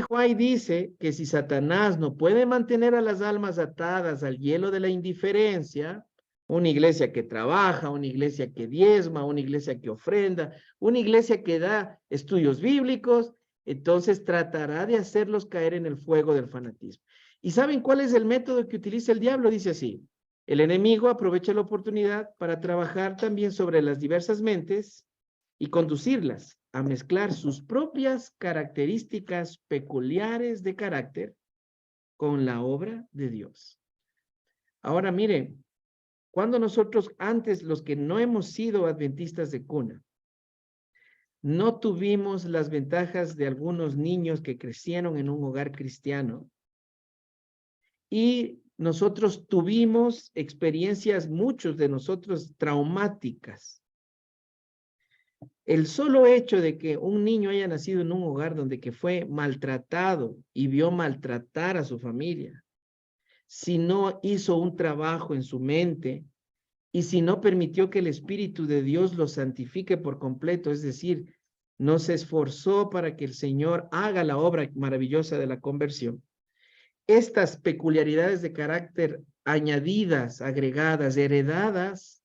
White dice que si Satanás no puede mantener a las almas atadas al hielo de la indiferencia, una iglesia que trabaja, una iglesia que diezma, una iglesia que ofrenda, una iglesia que da estudios bíblicos, entonces tratará de hacerlos caer en el fuego del fanatismo. ¿Y saben cuál es el método que utiliza el diablo? Dice así: el enemigo aprovecha la oportunidad para trabajar también sobre las diversas mentes y conducirlas a mezclar sus propias características peculiares de carácter con la obra de Dios. Ahora miren, cuando nosotros antes, los que no hemos sido adventistas de cuna, no tuvimos las ventajas de algunos niños que crecieron en un hogar cristiano y nosotros tuvimos experiencias, muchos de nosotros, traumáticas. El solo hecho de que un niño haya nacido en un hogar donde que fue maltratado y vio maltratar a su familia, si no hizo un trabajo en su mente y si no permitió que el Espíritu de Dios lo santifique por completo, es decir, no se esforzó para que el Señor haga la obra maravillosa de la conversión, estas peculiaridades de carácter añadidas, agregadas, heredadas,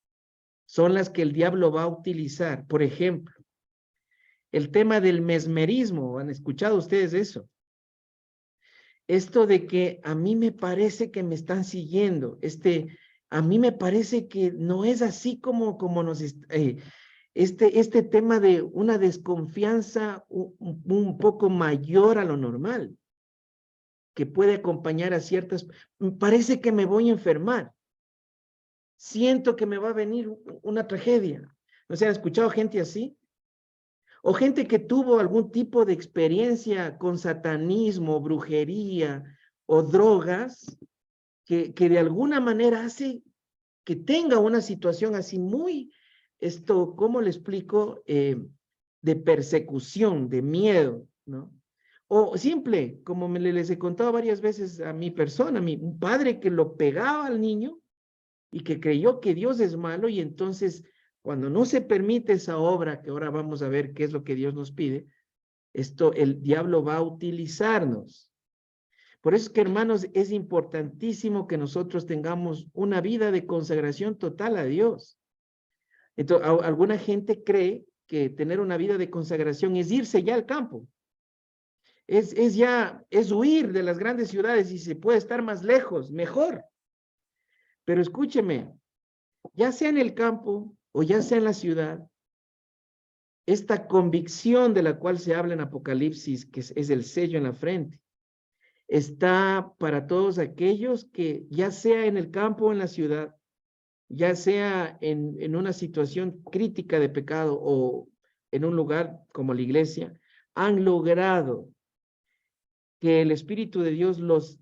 son las que el diablo va a utilizar. Por ejemplo, el tema del mesmerismo, ¿han escuchado ustedes eso? Esto de que a mí me parece que me están siguiendo, a mí me parece que no es así como este tema de una desconfianza un poco mayor a lo normal, que puede acompañar a ciertas, parece que me voy a enfermar, siento que me va a venir una tragedia. ¿No se han escuchado gente así? O gente que tuvo algún tipo de experiencia con satanismo, brujería o drogas, que de alguna manera hace que tenga una situación así muy, ¿cómo le explico? De persecución, de miedo, ¿no? O simple, como les he contado varias veces a mi persona, un padre que lo pegaba al niño y que creyó que Dios es malo y entonces cuando no se permite esa obra, que ahora vamos a ver qué es lo que Dios nos pide, el diablo va a utilizarnos. Por eso es que, hermanos, es importantísimo que nosotros tengamos una vida de consagración total a Dios. Entonces, alguna gente cree que tener una vida de consagración es irse ya al campo. Es huir de las grandes ciudades y se puede estar más lejos, mejor. Pero escúcheme, ya sea en el campo o ya sea en la ciudad, esta convicción de la cual se habla en Apocalipsis, que es el sello en la frente, está para todos aquellos que ya sea en el campo o en la ciudad, ya sea en una situación crítica de pecado o en un lugar como la iglesia, han logrado que el Espíritu de Dios los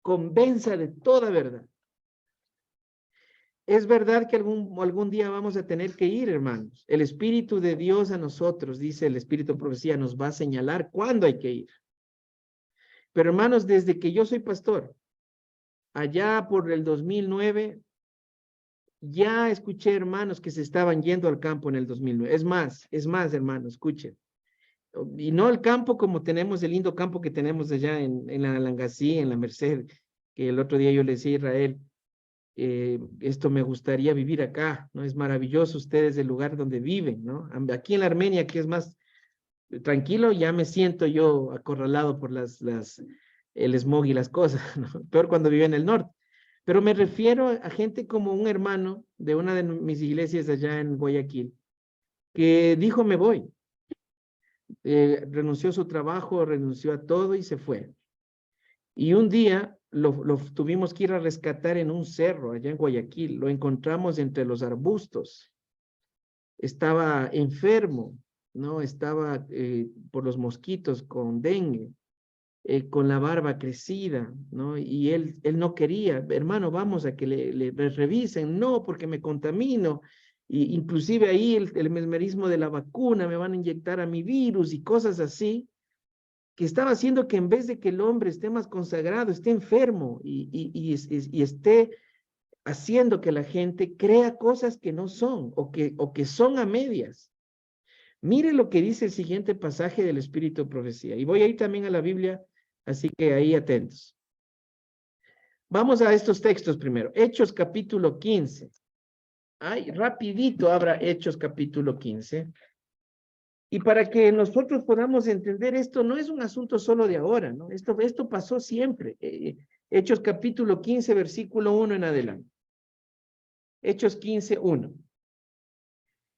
convenza de toda verdad. Es verdad que algún día vamos a tener que ir, hermanos. El Espíritu de Dios a nosotros, dice el Espíritu de Profecía, nos va a señalar cuándo hay que ir. Pero hermanos, desde que yo soy pastor, allá por el 2009, ya escuché hermanos que se estaban yendo al campo en el 2009. Es más, hermanos, escuchen. Y no el campo como tenemos, el lindo campo que tenemos allá en la Alangasí, en la Merced, que el otro día yo le decía a Israel, esto me gustaría vivir acá, ¿no? Es maravilloso ustedes el lugar donde viven, ¿no? Aquí en la Armenia, que es más tranquilo, ya me siento yo acorralado por el smog y las cosas, ¿no? Peor cuando vivía en el norte. Pero me refiero a gente como un hermano de una de mis iglesias allá en Guayaquil, que dijo, me voy. Renunció a su trabajo, renunció a todo y se fue. Y un día lo tuvimos que ir a rescatar en un cerro allá en Guayaquil. Lo encontramos entre los arbustos. Estaba enfermo, ¿no? Estaba por los mosquitos con dengue, con la barba crecida, ¿no? Y él no quería, hermano, vamos a que le revisen. No, porque me contamino. Y inclusive ahí el mesmerismo de la vacuna, me van a inyectar a mi virus y cosas así, que estaba haciendo que en vez de que el hombre esté más consagrado, esté enfermo y esté haciendo que la gente crea cosas que no son o que son a medias. Mire lo que dice el siguiente pasaje del Espíritu de Profecía. Y voy a ir también a la Biblia, así que ahí atentos. Vamos a estos textos primero. Hechos capítulo 15. Ay, rapidito abra Hechos capítulo 15. Y para que nosotros podamos entender esto, no es un asunto solo de ahora, ¿no? Esto pasó siempre. Hechos capítulo 15, versículo 1 en adelante. Hechos 15, 1.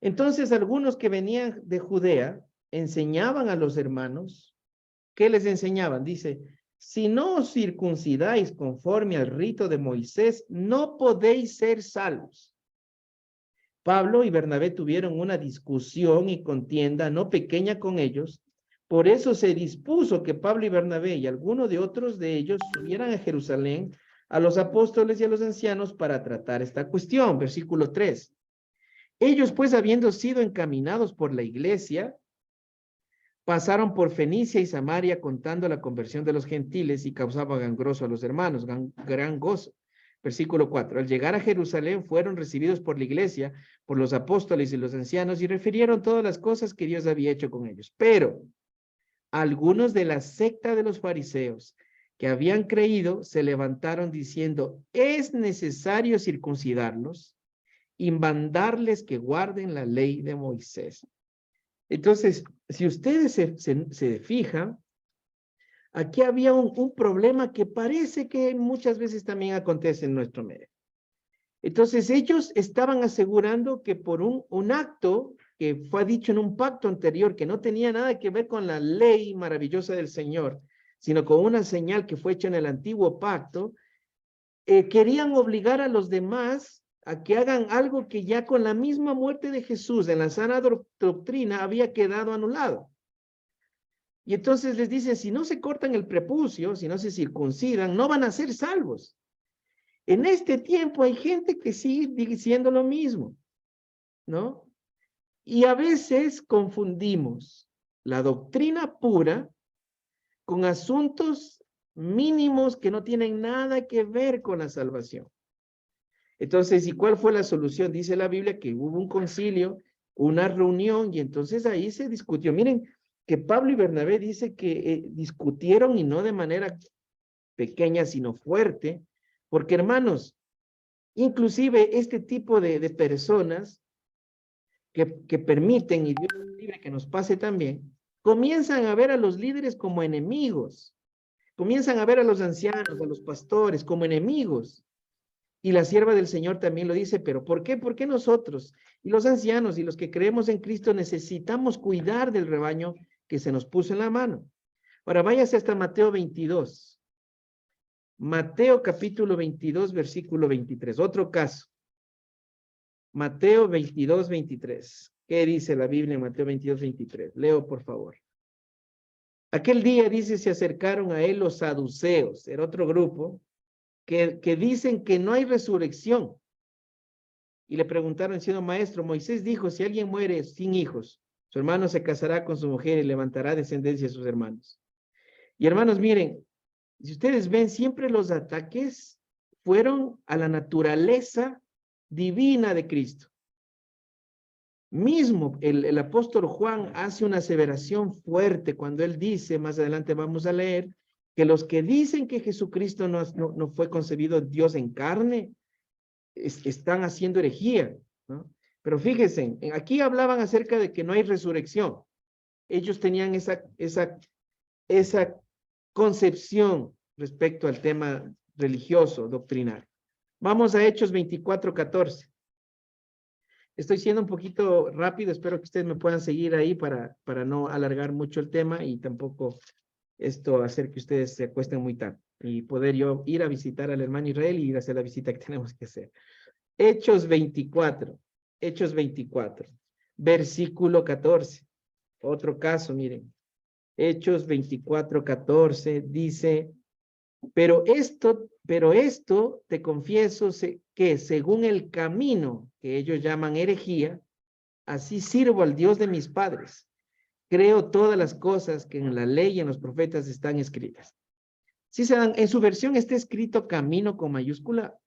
Entonces algunos que venían de Judea enseñaban a los hermanos. ¿Qué les enseñaban? Dice, si no os circuncidáis conforme al rito de Moisés, no podéis ser salvos. Pablo y Bernabé tuvieron una discusión y contienda no pequeña con ellos. Por eso se dispuso que Pablo y Bernabé y algunos de otros de ellos subieran a Jerusalén a los apóstoles y a los ancianos para tratar esta cuestión. Versículo 3. Ellos pues, habiendo sido encaminados por la iglesia, pasaron por Fenicia y Samaria contando la conversión de los gentiles y causaban gran gozo a los hermanos, gran gozo. Versículo 4. Al llegar a Jerusalén fueron recibidos por la iglesia, por los apóstoles y los ancianos y refirieron todas las cosas que Dios había hecho con ellos. Pero algunos de la secta de los fariseos que habían creído se levantaron diciendo, es necesario circuncidarlos y mandarles que guarden la ley de Moisés. Entonces, si ustedes se fijan, aquí había un problema que parece que muchas veces también acontece en nuestro medio. Entonces, ellos estaban asegurando que por un acto que fue dicho en un pacto anterior, que no tenía nada que ver con la ley maravillosa del Señor, sino con una señal que fue hecha en el antiguo pacto, querían obligar a los demás a que hagan algo que ya con la misma muerte de Jesús en la sana doctrina había quedado anulado. Y entonces les dice, si no se cortan el prepucio, si no se circuncidan, no van a ser salvos. En este tiempo hay gente que sigue diciendo lo mismo, ¿no? Y a veces confundimos la doctrina pura con asuntos mínimos que no tienen nada que ver con la salvación. Entonces, ¿y cuál fue la solución? Dice la Biblia que hubo un concilio, una reunión, y entonces ahí se discutió. Miren, que Pablo y Bernabé dice que discutieron y no de manera pequeña, sino fuerte, porque hermanos, inclusive este tipo de personas que permiten, y Dios libre que nos pase también, comienzan a ver a los líderes como enemigos, comienzan a ver a los ancianos, a los pastores como enemigos. Y la sierva del Señor también lo dice, pero ¿por qué? ¿Por qué nosotros? Y los ancianos y los que creemos en Cristo necesitamos cuidar del rebaño que se nos puso en la mano. Ahora váyase hasta Mateo 22. Mateo capítulo 22, versículo 23. Otro caso. Mateo 22, 23. ¿Qué dice la Biblia en Mateo 22, 23? Leo, por favor. Aquel día, dice, se acercaron a él los saduceos, era otro grupo, que dicen que no hay resurrección. Y le preguntaron, siendo maestro, Moisés dijo, si alguien muere sin hijos, su hermano se casará con su mujer y levantará descendencia a sus hermanos. Y hermanos, miren, si ustedes ven, siempre los ataques fueron a la naturaleza divina de Cristo. Mismo el apóstol Juan hace una aseveración fuerte cuando él dice, más adelante vamos a leer, que los que dicen que Jesucristo no fue concebido Dios en carne, están haciendo herejía, ¿no? Pero fíjense, aquí hablaban acerca de que no hay resurrección. Ellos tenían esa concepción respecto al tema religioso, doctrinal. Vamos a Hechos 24:14. Estoy siendo un poquito rápido, espero que ustedes me puedan seguir ahí para no alargar mucho el tema y tampoco esto hacer que ustedes se acuesten muy tarde y poder yo ir a visitar al hermano Israel y ir a hacer la visita que tenemos que hacer. Hechos 24, versículo 14. Otro caso, miren. Hechos 24:14 dice, pero esto te confieso que según el camino que ellos llaman herejía, así sirvo al Dios de mis padres. Creo todas las cosas que en la ley y en los profetas están escritas. Si se dan, en su versión está escrito camino con mayúscula.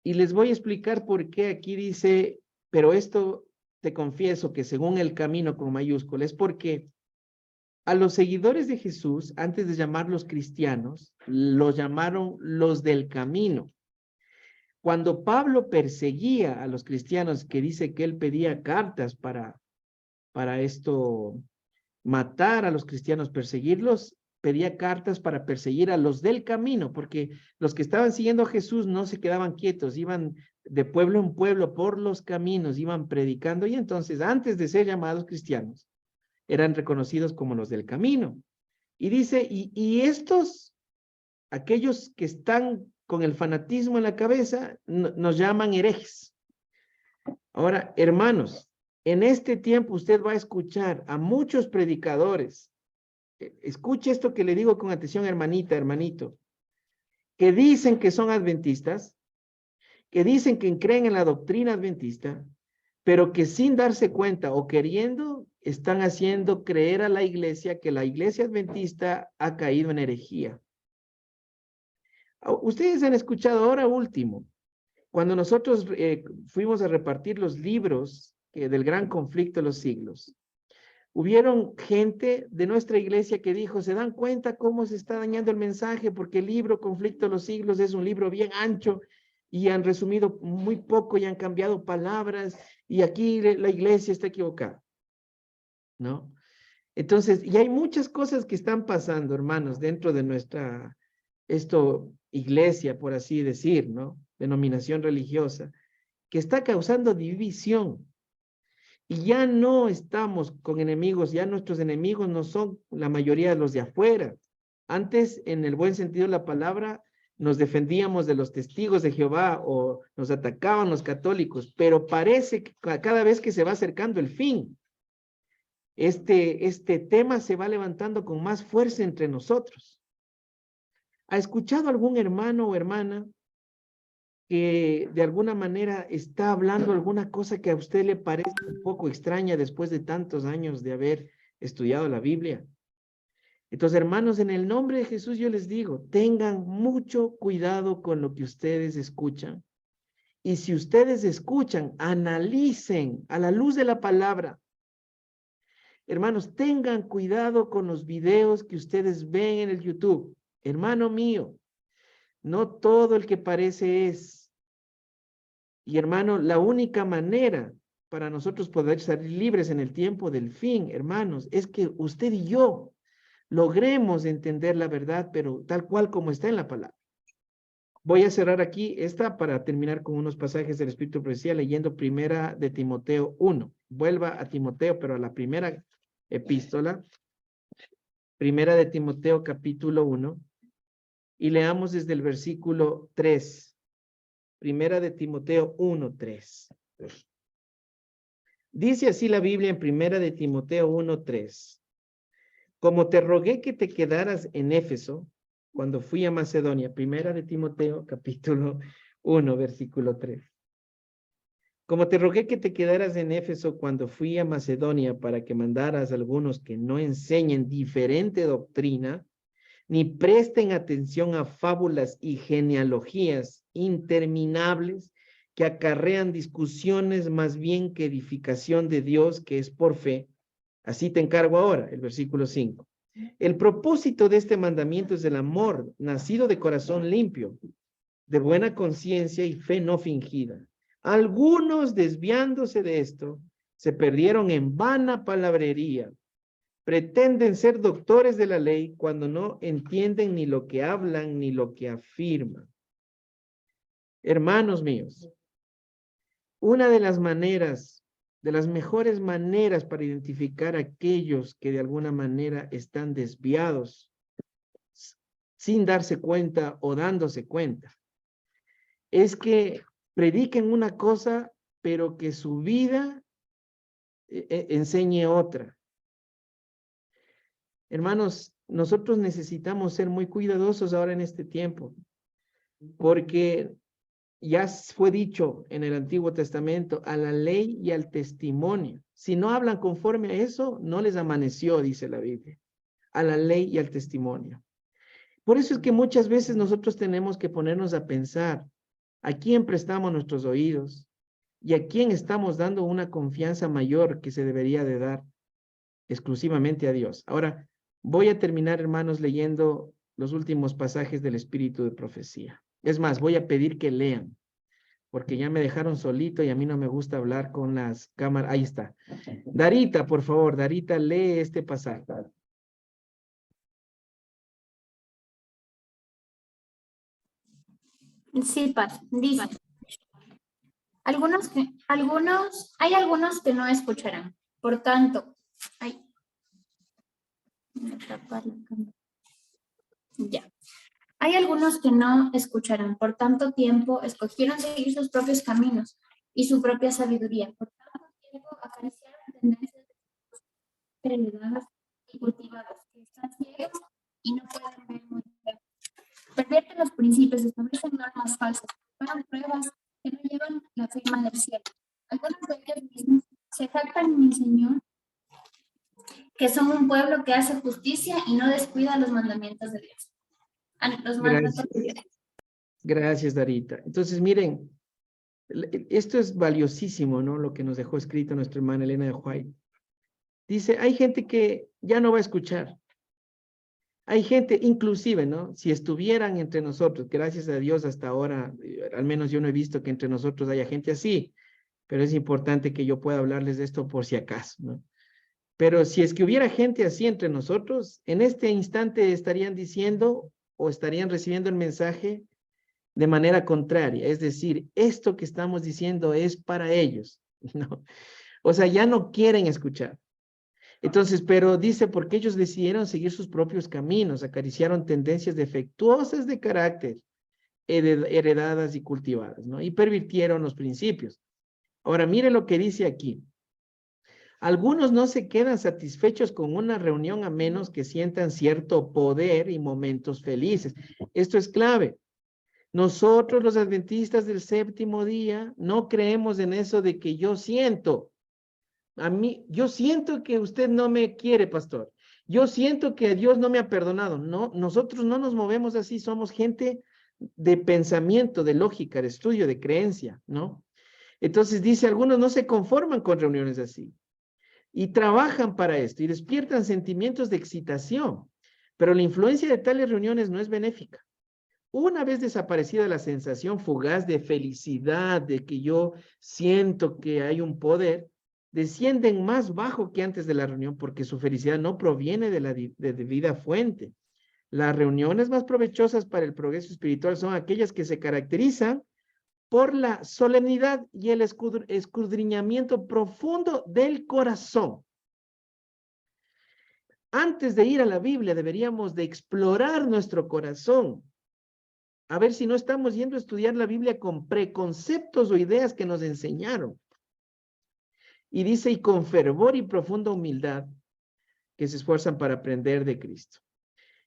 Y les voy a explicar por qué aquí dice, pero esto te confieso que según el camino con mayúscula, es porque a los seguidores de Jesús, antes de llamarlos cristianos, los llamaron los del camino. Cuando Pablo perseguía a los cristianos, que dice que él pedía cartas para esto, matar a los cristianos, perseguirlos, pedía cartas para perseguir a los del camino, porque los que estaban siguiendo a Jesús no se quedaban quietos, iban de pueblo en pueblo por los caminos, iban predicando, y entonces antes de ser llamados cristianos, eran reconocidos como los del camino. Y dice, y estos, aquellos que están con el fanatismo en la cabeza, nos llaman herejes. Ahora, hermanos, en este tiempo usted va a escuchar a muchos predicadores. Escuche esto que le digo con atención, hermanita, hermanito, que dicen que son adventistas, que dicen que creen en la doctrina adventista, pero que sin darse cuenta o queriendo, están haciendo creer a la iglesia que la iglesia adventista ha caído en herejía. Ustedes han escuchado ahora último, cuando nosotros fuimos a repartir los libros del gran conflicto de los siglos, hubieron gente de nuestra iglesia que dijo, ¿se dan cuenta cómo se está dañando el mensaje? Porque el libro Conflicto de los Siglos es un libro bien ancho y han resumido muy poco y han cambiado palabras y aquí la iglesia está equivocada, ¿no? Entonces, y hay muchas cosas que están pasando, hermanos, dentro de nuestra, iglesia, por así decir, ¿no? Denominación religiosa, que está causando división. Y ya no estamos con enemigos, ya nuestros enemigos no son la mayoría de los de afuera. Antes, en el buen sentido de la palabra, nos defendíamos de los testigos de Jehová o nos atacaban los católicos, pero parece que cada vez que se va acercando el fin, este tema se va levantando con más fuerza entre nosotros. ¿Ha escuchado algún hermano o hermana que de alguna manera está hablando alguna cosa que a usted le parece un poco extraña después de tantos años de haber estudiado la Biblia? Entonces, hermanos, en el nombre de Jesús yo les digo, tengan mucho cuidado con lo que ustedes escuchan. Y si ustedes escuchan, analicen a la luz de la palabra. Hermanos, tengan cuidado con los videos que ustedes ven en el YouTube. Hermano mío, no todo el que parece es. Y hermano, la única manera para nosotros poder salir libres en el tiempo del fin, hermanos, es que usted y yo logremos entender la verdad, pero tal cual como está en la palabra. Voy a cerrar aquí esta para terminar con unos pasajes del Espíritu de Profecía leyendo primera de Timoteo 1. Vuelva a Timoteo, pero a la primera epístola, primera de Timoteo capítulo 1, y leamos desde el versículo 3. Primera de Timoteo 1:3. Dice así la Biblia en Primera de Timoteo 1:3. Como te rogué que te quedaras en Éfeso cuando fui a Macedonia. Primera de Timoteo capítulo 1, versículo 3. Como te rogué que te quedaras en Éfeso cuando fui a Macedonia para que mandaras a algunos que no enseñen diferente doctrina, ni presten atención a fábulas y genealogías interminables que acarrean discusiones más bien que edificación de Dios, que es por fe. Así te encargo ahora, el versículo 5. El propósito de este mandamiento es el amor, nacido de corazón limpio, de buena conciencia y fe no fingida. Algunos, desviándose de esto, se perdieron en vana palabrería. Pretenden ser doctores de la ley cuando no entienden ni lo que hablan ni lo que afirman. Hermanos míos, una de las maneras, de las mejores maneras para identificar a aquellos que de alguna manera están desviados sin darse cuenta o dándose cuenta, es que prediquen una cosa, pero que su vida enseñe otra. Hermanos, nosotros necesitamos ser muy cuidadosos ahora en este tiempo, porque ya fue dicho en el Antiguo Testamento, a la ley y al testimonio. Si no hablan conforme a eso, no les amaneció, dice la Biblia, a la ley y al testimonio. Por eso es que muchas veces nosotros tenemos que ponernos a pensar, ¿a quién prestamos nuestros oídos? y a quién estamos dando una confianza mayor que se debería de dar exclusivamente a Dios. Ahora, voy a terminar, hermanos, leyendo los últimos pasajes del Espíritu de Profecía. Es más, voy a pedir que lean, porque ya me dejaron solito y a mí no me gusta hablar con las cámaras. Ahí está. Darita, por favor, Darita, lee este pasaje. Sí, Paz, dice, hay algunos que no escucharán. Por tanto, ya. Hay algunos que no escucharán. Por tanto tiempo escogieron seguir sus propios caminos y su propia sabiduría. Por tanto tiempo acariciaron tendencias heredadas y cultivadas, que están ciegos y no pueden ver muy bien. Pervierten los principios, establecen normas falsas, preparan pruebas que no llevan la firma del cielo. Algunos de ellos mismos se jactan en el Señor, que son un pueblo que hace justicia y no descuida los mandamientos de Dios. Los mandatos de Dios. Gracias, Darita. Entonces, miren, esto es valiosísimo, ¿no? Lo que nos dejó escrito nuestra hermana Elena de White. Dice, hay gente que ya no va a escuchar. Hay gente, inclusive, ¿no? Si estuvieran entre nosotros, gracias a Dios hasta ahora, al menos yo no he visto que entre nosotros haya gente así, pero es importante que yo pueda hablarles de esto por si acaso, ¿no? Pero si es que hubiera gente así entre nosotros, en este instante estarían diciendo o estarían recibiendo el mensaje de manera contraria. Es decir, esto que estamos diciendo es para ellos, ¿no? O sea, ya no quieren escuchar. Entonces, pero dice, porque ellos decidieron seguir sus propios caminos, acariciaron tendencias defectuosas de carácter, heredadas y cultivadas, ¿no? Y pervirtieron los principios. Ahora, mire lo que dice aquí. Algunos no se quedan satisfechos con una reunión a menos que sientan cierto poder y momentos felices. Esto es clave. Nosotros, los adventistas del séptimo día, no creemos en eso de que yo siento. Yo siento que usted no me quiere, pastor. Yo siento que Dios no me ha perdonado. No, nosotros no nos movemos así. Somos gente de pensamiento, de lógica, de estudio, de creencia, ¿no? Entonces dice, algunos no se conforman con reuniones así. Y trabajan para esto y despiertan sentimientos de excitación. Pero la influencia de tales reuniones no es benéfica. Una vez desaparecida la sensación fugaz de felicidad, de que yo siento que hay un poder, descienden más bajo que antes de la reunión porque su felicidad no proviene de la debida fuente. Las reuniones más provechosas para el progreso espiritual son aquellas que se caracterizan por la solemnidad y el escudriñamiento profundo del corazón. Antes de ir a la Biblia deberíamos de explorar nuestro corazón, a ver si no estamos yendo a estudiar la Biblia con preconceptos o ideas que nos enseñaron. Y dice, y con fervor y profunda humildad, que se esfuerzan para aprender de Cristo.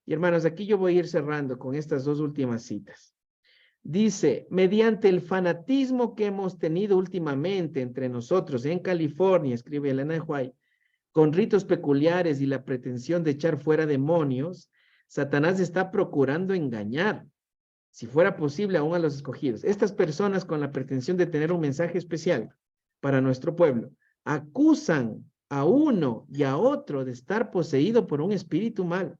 Y hermanos, aquí yo voy a ir cerrando con estas dos últimas citas. Dice, mediante el fanatismo que hemos tenido últimamente entre nosotros en California, escribe Elena de White, con ritos peculiares y la pretensión de echar fuera demonios, Satanás está procurando engañar, si fuera posible, aún a los escogidos. Estas personas con la pretensión de tener un mensaje especial para nuestro pueblo, acusan a uno y a otro de estar poseído por un espíritu mal.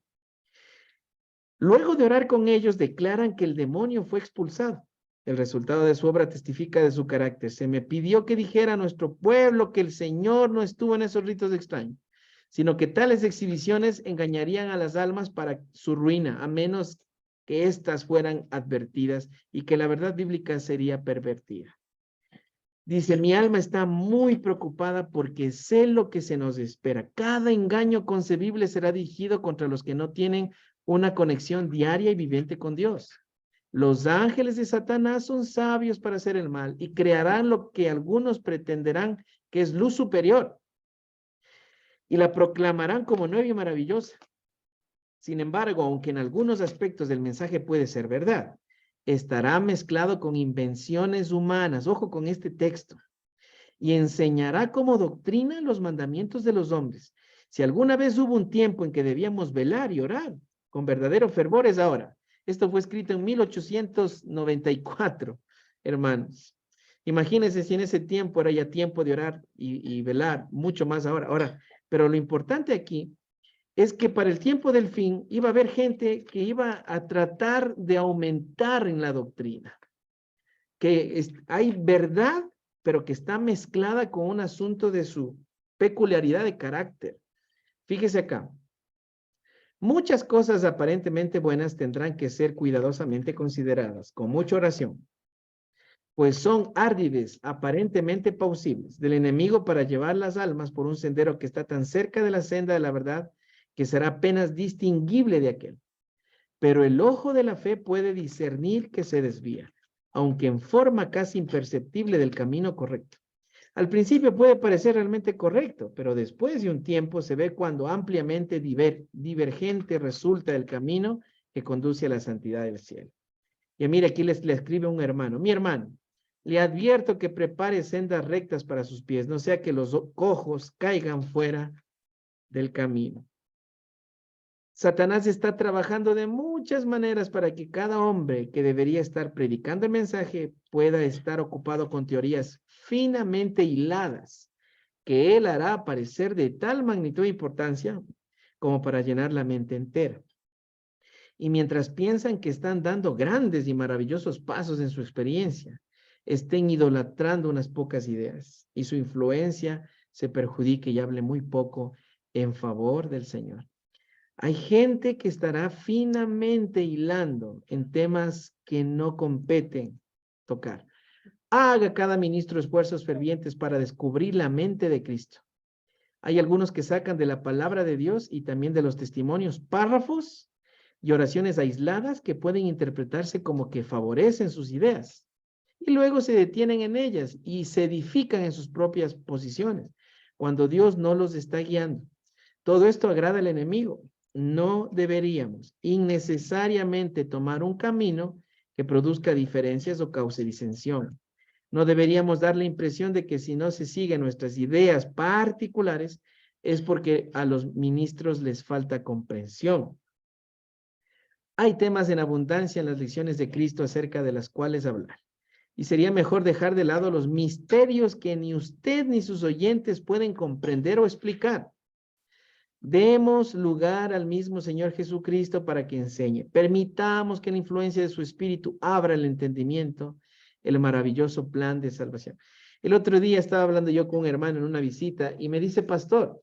Luego de orar con ellos, declaran que el demonio fue expulsado. El resultado de su obra testifica de su carácter. Se me pidió que dijera a nuestro pueblo que el Señor no estuvo en esos ritos extraños, sino que tales exhibiciones engañarían a las almas para su ruina, a menos que éstas fueran advertidas y que la verdad bíblica sería pervertida. Dice, mi alma está muy preocupada porque sé lo que se nos espera. Cada engaño concebible será dirigido contra los que no tienen una conexión diaria y viviente con Dios. Los ángeles de Satanás son sabios para hacer el mal y crearán lo que algunos pretenderán que es luz superior y la proclamarán como nueva y maravillosa. Sin embargo, aunque en algunos aspectos del mensaje puede ser verdad, estará mezclado con invenciones humanas, ojo con este texto, y enseñará como doctrina los mandamientos de los hombres. Si alguna vez hubo un tiempo en que debíamos velar y orar con verdadero fervor, es ahora. Esto fue escrito en 1894, hermanos. Imagínense si en ese tiempo era ya tiempo de orar y velar, mucho más ahora. Ahora, pero lo importante aquí es que para el tiempo del fin iba a haber gente que iba a tratar de aumentar en la doctrina. Hay verdad, pero que está mezclada con un asunto de su peculiaridad de carácter. Fíjese acá. Muchas cosas aparentemente buenas tendrán que ser cuidadosamente consideradas, con mucha oración, pues son árdides aparentemente plausibles del enemigo para llevar las almas por un sendero que está tan cerca de la senda de la verdad que será apenas distinguible de aquel. Pero el ojo de la fe puede discernir que se desvía, aunque en forma casi imperceptible del camino correcto. Al principio puede parecer realmente correcto, pero después de un tiempo se ve cuando ampliamente divergente resulta el camino que conduce a la santidad del cielo. Y mire, aquí le escribe un hermano. Mi hermano, le advierto que prepare sendas rectas para sus pies, no sea que los cojos caigan fuera del camino. Satanás está trabajando de muchas maneras para que cada hombre que debería estar predicando el mensaje pueda estar ocupado con teorías finamente hiladas que él hará aparecer de tal magnitud e importancia como para llenar la mente entera. Y mientras piensan que están dando grandes y maravillosos pasos en su experiencia, estén idolatrando unas pocas ideas y su influencia se perjudique y hable muy poco en favor del Señor. Hay gente que estará finamente hilando en temas que no competen tocar. Haga cada ministro esfuerzos fervientes para descubrir la mente de Cristo. Hay algunos que sacan de la palabra de Dios y también de los testimonios párrafos y oraciones aisladas que pueden interpretarse como que favorecen sus ideas. Y luego se detienen en ellas y se edifican en sus propias posiciones, cuando Dios no los está guiando. Todo esto agrada al enemigo. No deberíamos innecesariamente tomar un camino que produzca diferencias o cause disensión. No deberíamos dar la impresión de que si no se siguen nuestras ideas particulares es porque a los ministros les falta comprensión. Hay temas en abundancia en las lecciones de Cristo acerca de las cuales hablar. Y sería mejor dejar de lado los misterios que ni usted ni sus oyentes pueden comprender o explicar. Demos lugar al mismo Señor Jesucristo para que enseñe. Permitamos que la influencia de su Espíritu abra el entendimiento, el maravilloso plan de salvación. El otro día estaba hablando yo con un hermano en una visita y me dice, pastor,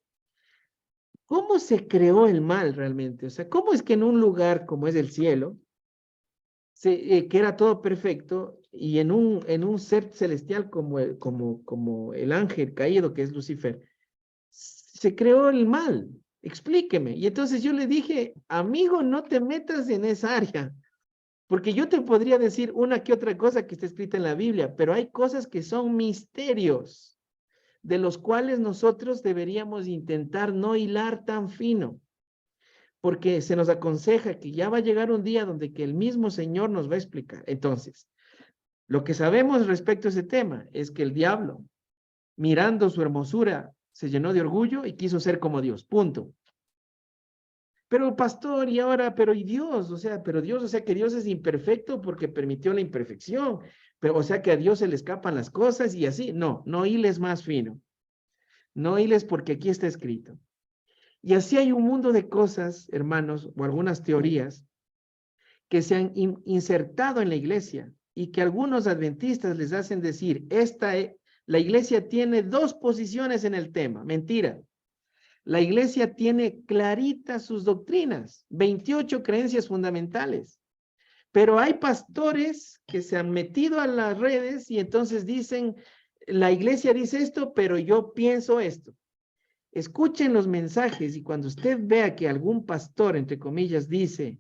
¿cómo se creó el mal realmente? O sea, ¿cómo es que en un lugar como es el cielo, que era todo perfecto, y en un ser celestial como el ángel caído que es Lucifer, se creó el mal? Explíqueme. Y entonces yo le dije, amigo, no te metas en esa área, porque yo te podría decir una que otra cosa que está escrita en la Biblia, pero hay cosas que son misterios, de los cuales nosotros deberíamos intentar no hilar tan fino, porque se nos aconseja que ya va a llegar un día donde que el mismo Señor nos va a explicar. Entonces, lo que sabemos respecto a ese tema es que el diablo, mirando su hermosura, se llenó de orgullo y quiso ser como Dios, punto. Pero pastor, y ahora, pero y Dios, pero Dios, que Dios es imperfecto porque permitió la imperfección, pero que a Dios se le escapan las cosas y así. No, no hiles más fino. No hiles porque aquí está escrito. Y así hay un mundo de cosas, hermanos, o algunas teorías que se han insertado en la iglesia y que algunos adventistas les hacen decir, la iglesia tiene dos posiciones en el tema. Mentira. La iglesia tiene claritas sus doctrinas, 28 creencias fundamentales. Pero hay pastores que se han metido a las redes y entonces dicen, la iglesia dice esto, pero yo pienso esto. Escuchen los mensajes y cuando usted vea que algún pastor, entre comillas, dice,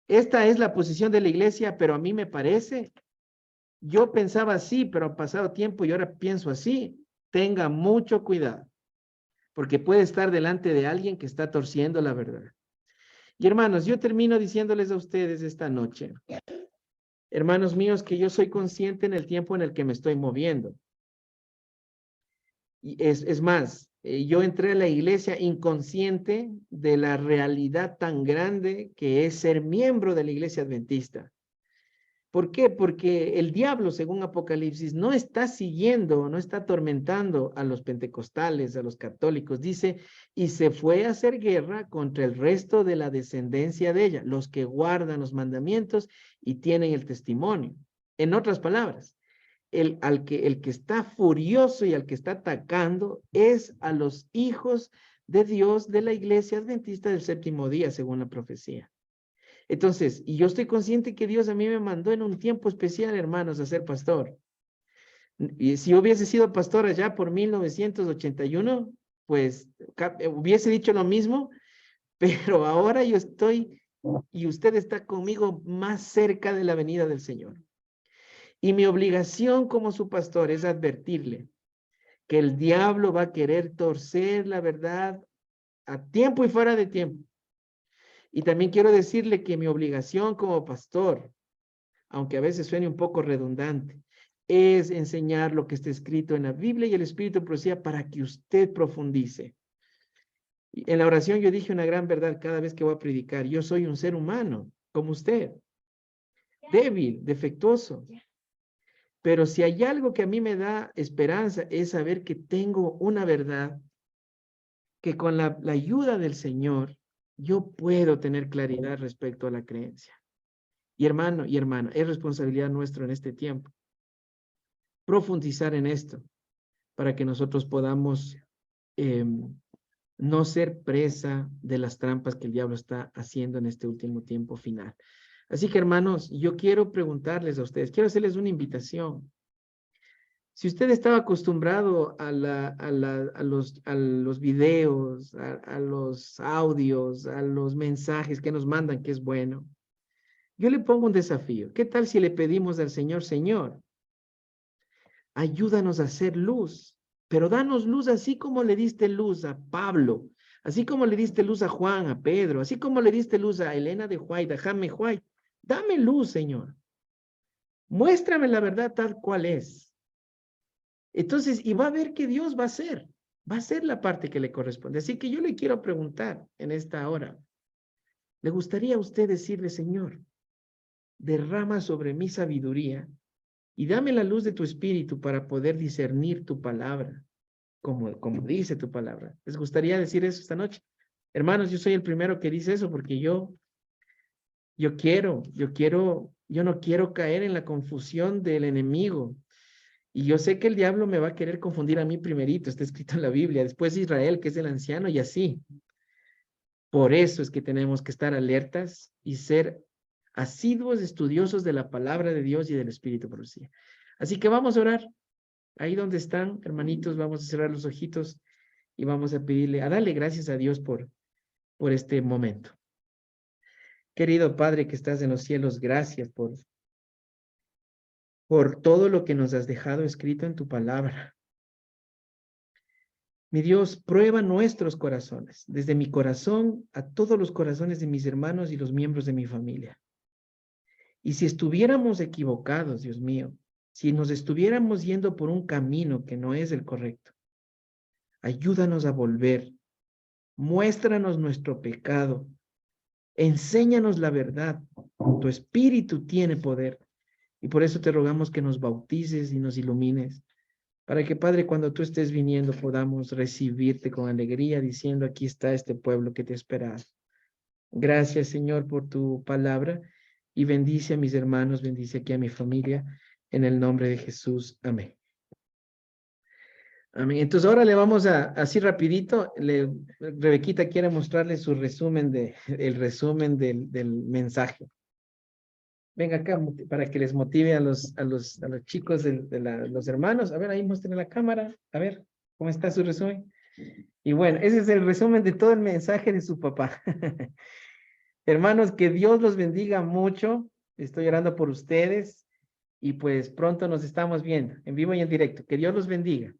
esta es la posición de la iglesia, pero a mí me parece, yo pensaba así, pero ha pasado tiempo y ahora pienso así, tenga mucho cuidado, porque puede estar delante de alguien que está torciendo la verdad. Y hermanos, yo termino diciéndoles a ustedes esta noche, hermanos míos, que yo soy consciente en el tiempo en el que me estoy moviendo. Y es más, yo entré a la iglesia inconsciente de la realidad tan grande que es ser miembro de la iglesia adventista. ¿Por qué? Porque el diablo, según Apocalipsis, no está siguiendo, no está atormentando a los pentecostales, a los católicos. Dice, y se fue a hacer guerra contra el resto de la descendencia de ella, los que guardan los mandamientos y tienen el testimonio. En otras palabras, el que está furioso y al que está atacando es a los hijos de Dios de la iglesia adventista del séptimo día, según la profecía. Entonces, y yo estoy consciente que Dios a mí me mandó en un tiempo especial, hermanos, a ser pastor. Y si hubiese sido pastor allá por 1981, pues hubiese dicho lo mismo, pero ahora yo estoy y usted está conmigo más cerca de la venida del Señor. Y mi obligación como su pastor es advertirle que el diablo va a querer torcer la verdad a tiempo y fuera de tiempo. Y también quiero decirle que mi obligación como pastor, aunque a veces suene un poco redundante, es enseñar lo que está escrito en la Biblia y el Espíritu de profecía para que usted profundice. En la oración yo dije una gran verdad cada vez que voy a predicar. Yo soy un ser humano, como usted, débil, defectuoso. Pero si hay algo que a mí me da esperanza es saber que tengo una verdad que con la ayuda del Señor yo puedo tener claridad respecto a la creencia. Y hermano y hermana, es responsabilidad nuestra en este tiempo profundizar en esto para que nosotros podamos no ser presa de las trampas que el diablo está haciendo en este último tiempo final. Así que hermanos, yo quiero preguntarles a ustedes, quiero hacerles una invitación. Si usted estaba acostumbrado a los videos, a los audios, a los mensajes que nos mandan, que es bueno, yo le pongo un desafío. ¿Qué tal si le pedimos al Señor, Señor, ayúdanos a hacer luz, pero danos luz así como le diste luz a Pablo, así como le diste luz a Juan, a Pedro, así como le diste luz a Elena de White, a Jaime White? Dame luz, Señor. Muéstrame la verdad tal cual es. Entonces, y va a ver que Dios va a hacer la parte que le corresponde. Así que yo le quiero preguntar en esta hora, ¿le gustaría a usted decirle, Señor, derrama sobre mi sabiduría y dame la luz de tu espíritu para poder discernir tu palabra, como dice tu palabra? ¿Les gustaría decir eso esta noche? Hermanos, yo soy el primero que dice eso porque yo no quiero caer en la confusión del enemigo. Y yo sé que el diablo me va a querer confundir a mí primerito, está escrito en la Biblia, después Israel, que es el anciano, y así. Por eso es que tenemos que estar alertas y ser asiduos estudiosos de la palabra de Dios y del Espíritu por sí. Así que vamos a orar. Ahí donde están, hermanitos, vamos a cerrar los ojitos y vamos a pedirle, a darle gracias a Dios por este momento. Querido Padre que estás en los cielos, gracias por todo lo que nos has dejado escrito en tu palabra. Mi Dios, prueba nuestros corazones, desde mi corazón a todos los corazones de mis hermanos y los miembros de mi familia. Y si estuviéramos equivocados, Dios mío, si nos estuviéramos yendo por un camino que no es el correcto, ayúdanos a volver, muéstranos nuestro pecado, enséñanos la verdad. Tu Espíritu tiene poder y por eso te rogamos que nos bautices y nos ilumines, para que, Padre, cuando tú estés viniendo podamos recibirte con alegría, diciendo, aquí está este pueblo que te espera. Gracias, Señor, por tu palabra y bendice a mis hermanos, bendice aquí a mi familia, en el nombre de Jesús. Amén. Amén. Entonces ahora le vamos así rapidito, Rebequita quiere mostrarle su resumen el resumen del mensaje. Venga acá para que les motive a los chicos los hermanos. A ver, ahí muestren la cámara. A ver, ¿cómo está su resumen? Y bueno, ese es el resumen de todo el mensaje de su papá. Hermanos, que Dios los bendiga mucho. Estoy orando por ustedes. Y pues pronto nos estamos viendo en vivo y en directo. Que Dios los bendiga.